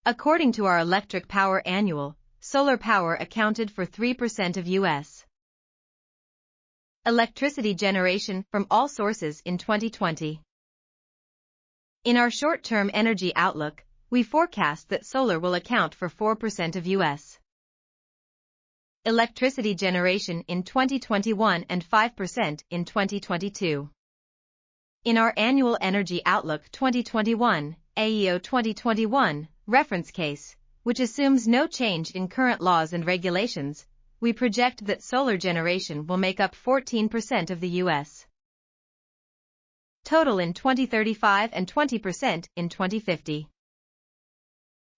According to our Electric Power Annual, solar power accounted for 3% of U.S. electricity generation from all sources in 2020. In our short-term energy outlook, we forecast that solar will account for 4% of U.S. electricity generation in 2021 and 5% in 2022. In our Annual Energy Outlook 2021, AEO 2021, reference case, which assumes no change in current laws and regulations, we project that solar generation will make up 14% of the U.S. total in 2035 and 20% in 2050.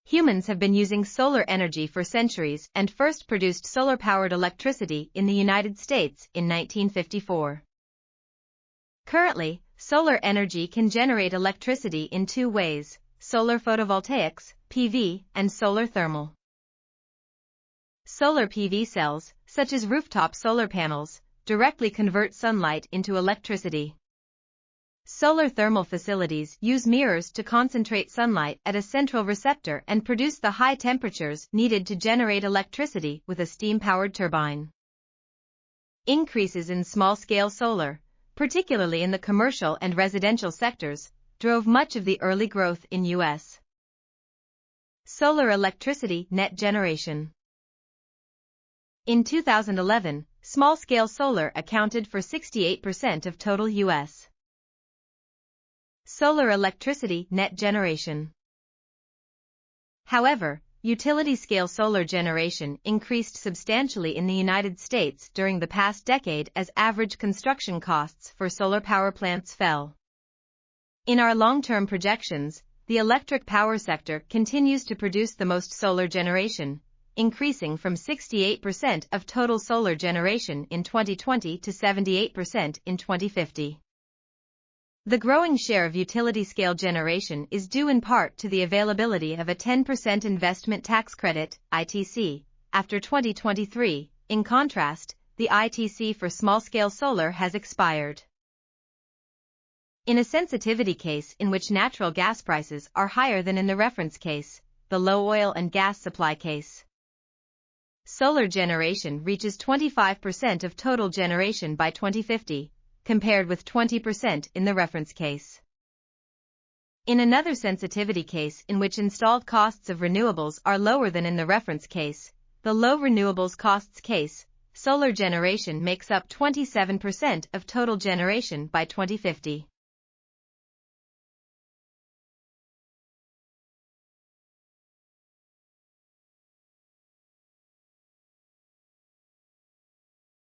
Humans have been using solar energy for centuries and first produced solar-powered electricity in the United States in 1954. Currently, solar energy can generate electricity in two ways: solar photovoltaics, PV, and solar thermal. Solar PV cells, such as rooftop solar panels, directly convert sunlight into electricity. Solar thermal facilities use mirrors to concentrate sunlight at a central receptor and produce the high temperatures needed to generate electricity with a steam-powered turbine. Increases in small-scale solar, particularly in the commercial and residential sectors, drove much of the early growth in U.S. solar electricity net generation. In 2011, small-scale solar accounted for 68% of total U.S. solar electricity net generation. However, utility-scale solar generation increased substantially in the United States during the past decade as average construction costs for solar power plants fell. In our long-term projections, the electric power sector continues to produce the most solar generation, increasing from 68% of total solar generation in 2020 to 78% in 2050. The growing share of utility-scale generation is due in part to the availability of a 10% investment tax credit, ITC, after 2023. In contrast, the ITC for small-scale solar has expired. In a sensitivity case in which natural gas prices are higher than in the reference case, the low oil and gas supply case, solar generation reaches 25% of total generation by 2050, compared with 20% in the reference case. In another sensitivity case in which installed costs of renewables are lower than in the reference case, the low renewables costs case, solar generation makes up 27% of total generation by 2050.